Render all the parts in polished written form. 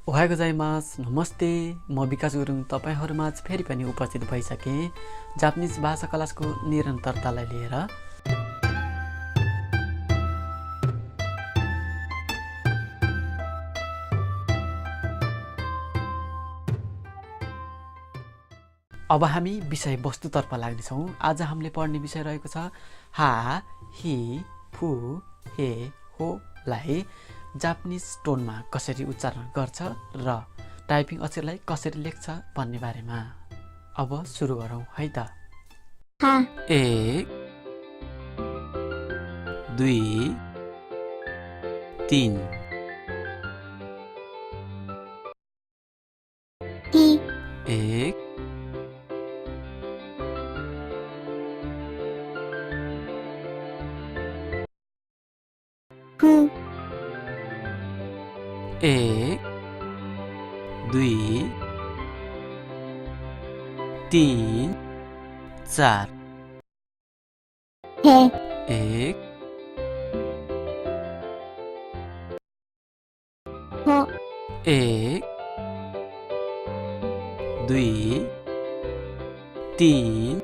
Ohio गोजाइमास नमस्ते म विकास गुरुङ तपाईहरुमाझ फेरि पनि उपस्थित भइसके जापानिज भाषा क्लासको निरन्तरतालाई लिएर। अब हामी विषय वस्तुतर्फ लाग्नेछौँ। आज हामीले पढ्ने विषय रहेको छ हा, हि, फु, हे, हो लाई जापानिज टोनमा कसरी उच्चारण गर्छ र टाइपिङ अक्षरलाई कसरी लेख्छ भन्ने बारेमा। अब सुरु गरौँ है त। हा, 1 2 3 हि, 1 फु, 1 2 3 4 हे, 1 हो, 1 2 3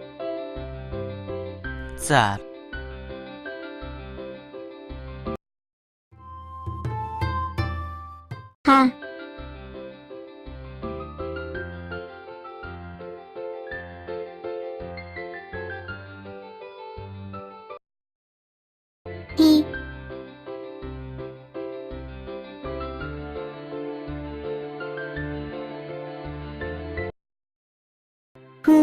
4 हा, हि, फु,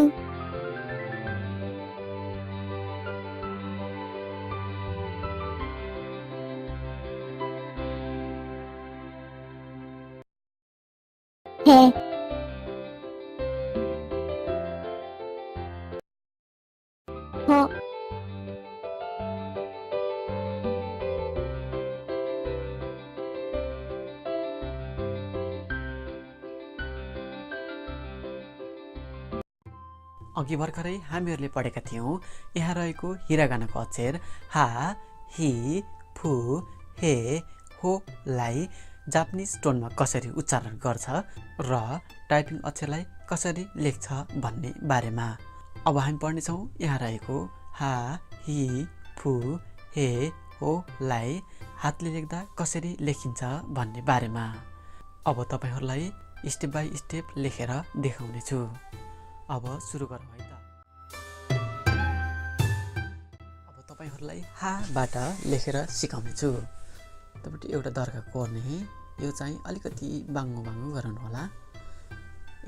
हे, हो, अघि भर्खरै हामीहरूले पढेका थियौँ। यहाँ रहेको हिरागानाको अक्षर हा, हि, फु, हे, हो लाई जापानिज टोनमा कसरी उच्चारण गर्छ र टाइपिङ अक्षरलाई कसरी लेख्छ भन्ने बारेमा। अब हामी पढ्नेछौँ यहाँ रहेको हा, हि, फु, हे, हो लाई हातले लेख्दा कसरी लेखिन्छ भन्ने बारेमा। अब तपाईहरुलाई स्टेप बाइ स्टेप लेखेर देखाउनेछु। अब सुरु गरौँ है त। अब तपाईहरुलाई हाबाट लेखेर सिकाउनेछु। तपाईले एउटा दर्गा कोर्ने, यो चाहिँ अलिकति बाङ्गो बाङ्गो गराउनु होला।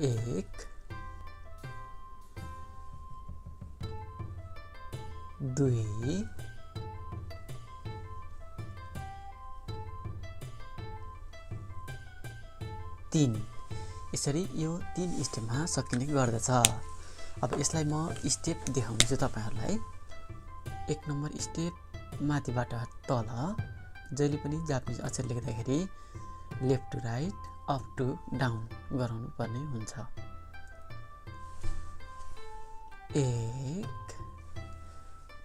1 2 3 यसरी यो 3 स्टेपमा सकिने गर्दछ। अब यसलाई म स्टेप देखाउँछु तपाईहरुलाई। 1 नम्बर स्टेप माथिबाट तल, जहिले पनि जापानिज अक्षर लेख्दाखेरि left to right, up to down गराउनु पर्ने हुन्छ। 1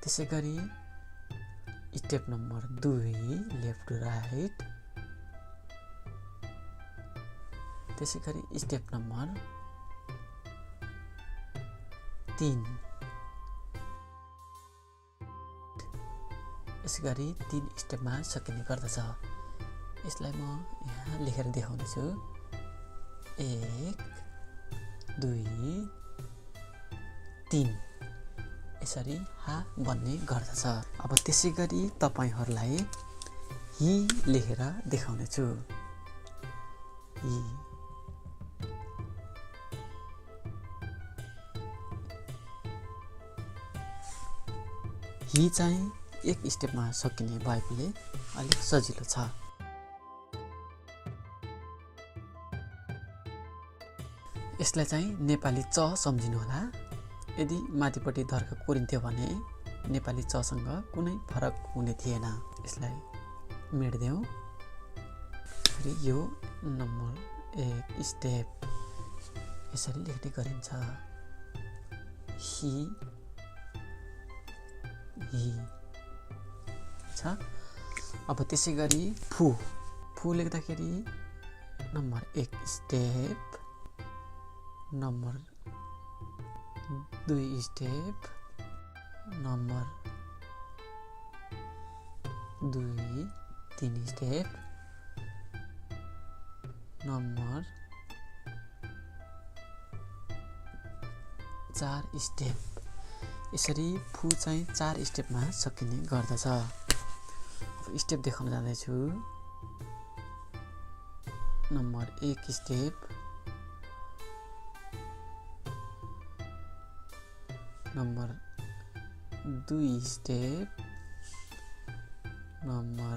त्यसैगरी step number 2 left to right, त्यसैगरी स्टेप नम्बर 3 यसगरी 3 स्टेपमा सकिने गर्दछ। यसलाई म यहाँ लेखेर देखाउँदैछु। 1 2 3 यसरी हा बन्ने गर्दछ। अब त्यसैगरी तपाईहरुलाई हि लेखेर देखाउनेछु। हि हि चाहिँ 1 स्टेपमा सकिने भएकोले अलिक सजिलो छ। यसलाई चाहिँ नेपाली च सम्झिनु होला। यदि माथिपट्टि दर्गा कोरिन्थ्यो भने नेपाली चसँग कुनै फरक हुने थिएन। यसलाई मेट्देऊ। फेरि यो नम्बर 1 स्टेप यसरी लेख्ने गरिन्छ। हि हि छ। अब त्यसैगरी फु लेख्दाखेरि number 1 step, number 2 step, number 3 step, number 4 step. यसरी फु चाहिँ 4 स्टेपमा सकिने गर्दछ। अब स्टेप देखाउन जाँदैछु। Number 1 step, number 2 step, number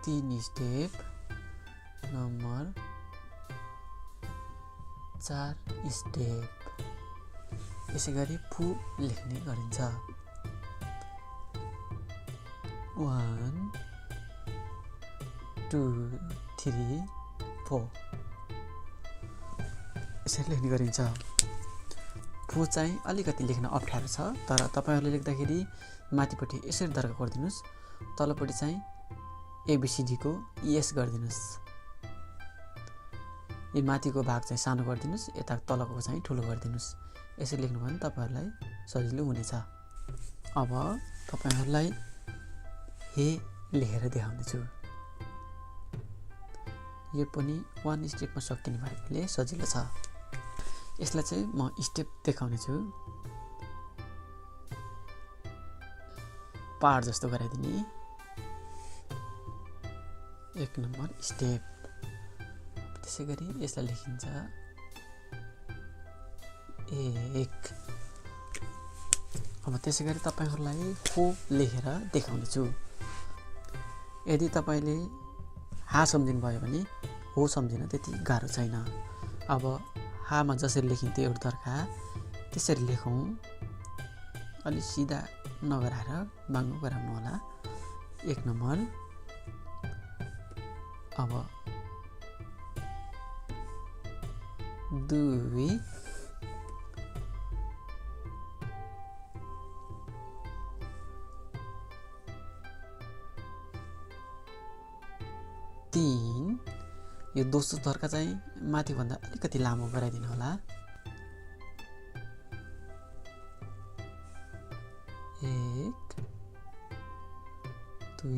3 step, number 4 step. यसै गरी फु लेख्ने गरिन्छ। 1 2 3 4 यसरी लेख्ने गरिन्छ। फु चाहिँ अलिकति लेख्न अप्ठ्यारो छ, तर तपाईहरुले लेख्दाखेरि माथिपट्टि यसरी दर्गा गरिदिनुस्, तलपट्टि चाहिँ एबीसीडी को एस गरिदिनुस्। यो माथिको भाग चाहिँ सानो गरिदिनुस्, यता तलको चाहिँ ठुलो गरिदिनुस्। यसरी लेख्नु भने तपाईहरुलाई सजिलो हुनेछ। अब तपाईहरुलाई हे लेखेर देखाउँदैछु। यो पनि 1 स्टेपमा सकिने भएकोले सजिलो छ। यसलाई चाहिँ म स्टेप देखाउने छु। पहाड जस्तो गराइदिने। 1 नम्बर स्टेप। त्यसै गरी यसलाई लेखिन्छ 1। अब त्यसै गरी तपाईहरुलाई हो लेखेर देखाउने छु। यदि तपाईले हा सम्झिनु भयो भने हो सम्झिन त्यति गाह्रो छैन। अब हामा जसरी लेखिन्थ्यो एउटा तर्का त्यसरी लेखौं। अलि सिधा नगराएर बाङ्गो गराउनु होला। 1 नम्बर। अब 2 3। यो दोस्रो तर्का चाहिँ माथि भन्दा अलिकति लामो गराइदिनु होला। 1 2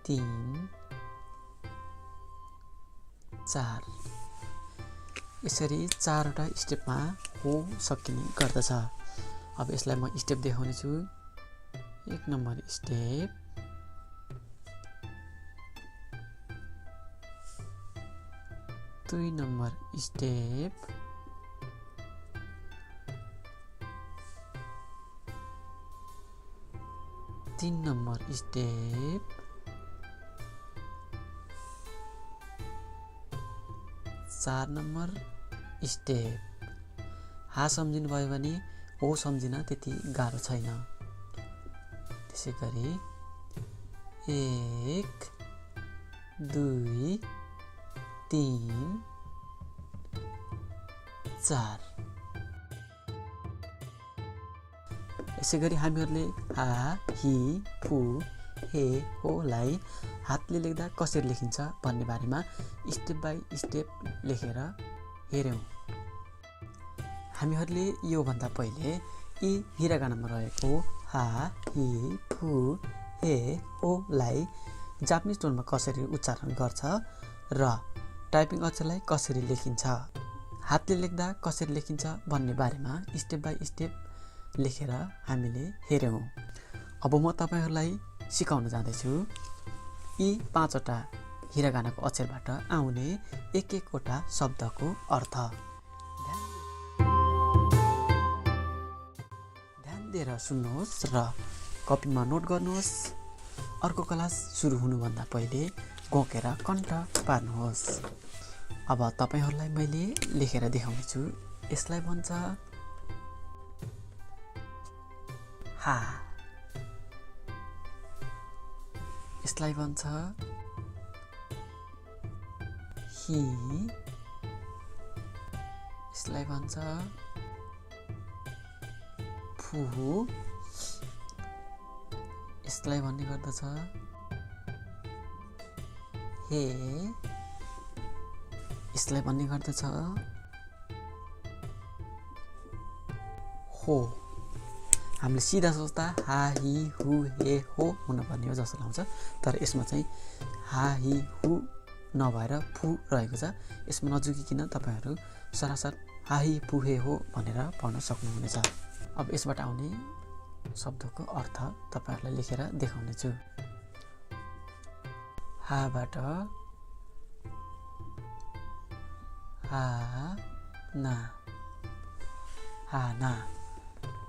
3 4 यसरी 4 वटा स्टेपमा हो सकिने गर्दछ। अब यसलाई म स्टेप देखाउने छु। 1 number step, 2 number step, 3 number step, 4 number step. हा सम्झिनु भयो भने हो सम्झिन त्यति गाह्रो छैन। त्यसै गरी 1 2 3 4। यसै गरी हामीहरूले हा, हि, फु, हे, हो लाई हातले लेख्दा कसरी लेखिन्छ भन्ने बारेमा स्टेप बाइ स्टेप लेखेर हेर्यौं। हामीहरूले यो भन्दा पहिले यी हिरागानामा रहेको हा, हि, फु, हे, हो लाई जापानिज टोनमा कसरी उच्चारण गर्छ र टाइपिङ अक्षरलाई कसरी लेखिन्छ, हातले लेख्दा कसरी लेखिन्छ भन्ने बारेमा स्टेप बाइ स्टेप लेखेर हामीले हेर्यौं। अब म तपाईहरुलाई सिकाउन जाँदैछु यी 5 वटा हिरागानाको अक्षरबाट आउने एक वटा शब्दको अर्थ। ध्यान दिएर सुन्नुहोस् र कपीमा नोट गर्नुहोस्। अर्को क्लास सुरु हुनुभन्दा पहिले घोकेर कण्ठ पार्नुहोस्। अब तपाईहरुलाई मैले लेखेर देखाउने छु। यसलाई भन्छ हा, यसलाई भन्छ हि, यसलाई भन्छ फु, यसलाई भन्ने गर्दछ हे यसलाई भन्ने गर्दछ हो। हामीले सिधा सोच्दा हा हि हु हे हो हुनुपर्ने हो जस्तो लाग्छ, तर यसमा चाहिँ हा हि हु नभएर फु रहेको छ। यसमा नजुकिकन तपाईँहरू सरासर हा हि फु हे हो भनेर पढ्न सक्नुहुनेछ। अब यसबाट आउने शब्दको अर्थ तपाईँहरूलाई लेखेर देखाउने छु। हाबाट हाना, हाना,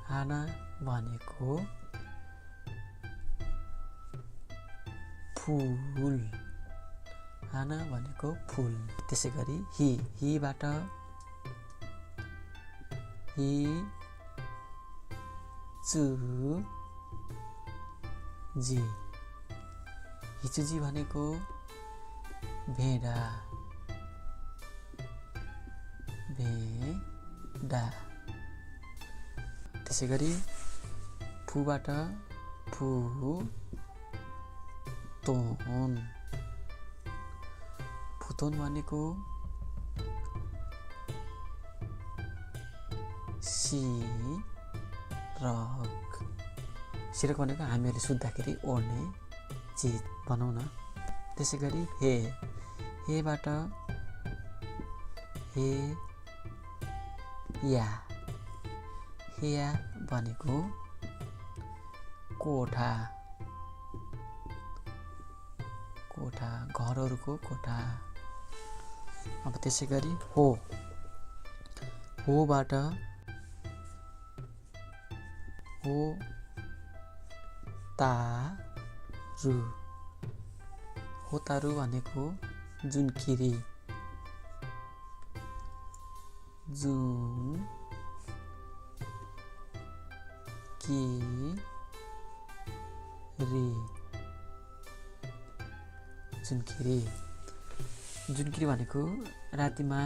हाना भनेको फुल, हाना भनेको फुल। त्यसै गरी हिबाट हिचुजी, हिचुजी भनेको भेडा, भेडा। त्यसै गरी फुबाट फुतोन, फुतोन भनेको सिरक, सिरक भनेको हामीहरूले सुत्दाखेरि ओढ्ने चिज भनौँ न। त्यसै गरी हेबाट हेया, हेया भनेको कोठा, कोठा, घरहरूको कोठा। अब त्यसै गरी होबाट होतारु, होतारु भनेको जुनकिरी, जुनकिरी, जुनकिरी, जुनकिरी भनेको रातिमा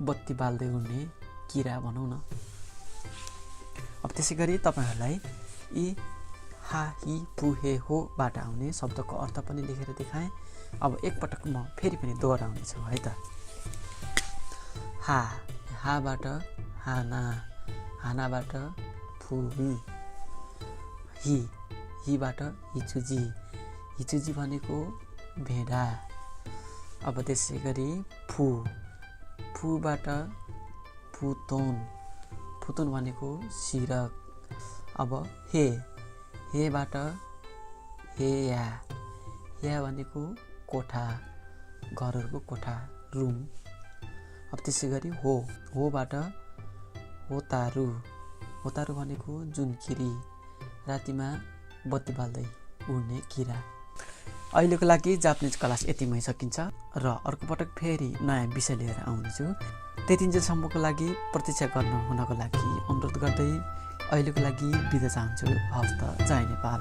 बत्ती बाल्दै उड्ने किरा भनौँ न। अब त्यसै गरी तपाईँहरूलाई यी हा हि फु हे होबाट आउने शब्दको अर्थ पनि लेखेर देखाएँ। अब एकपटक म फेरि पनि दोहोऱ्याउने छु है त। हाबाट हाना, हानाबाट फुल। हिबाट हिचुजी, हिचुजी भनेको भेडा। अब त्यसै गरी फुबाट फुतोन, फुतोन भनेको सिरक। अब हेबाट हेया, हेया भनेको कोठा, घरहरूको कोठा, रुम। अब त्यसै गरी होबाट होतारु, होतारु भनेको जुनकिरी, रातिमा बत्ती बाल्दै उड्ने किरा। अहिलेको लागि जापानिज क्लास यतिमै सकिन्छ र अर्को पटक फेरि नयाँ विषय लिएर आउनेछु। त्यतिन्जेलसम्मको लागि प्रतीक्षा गर्नु हुनको लागि अनुरोध गर्दै अहिलेको लागि बिदा चाहन्छु। हवस् त, जय नेपाल।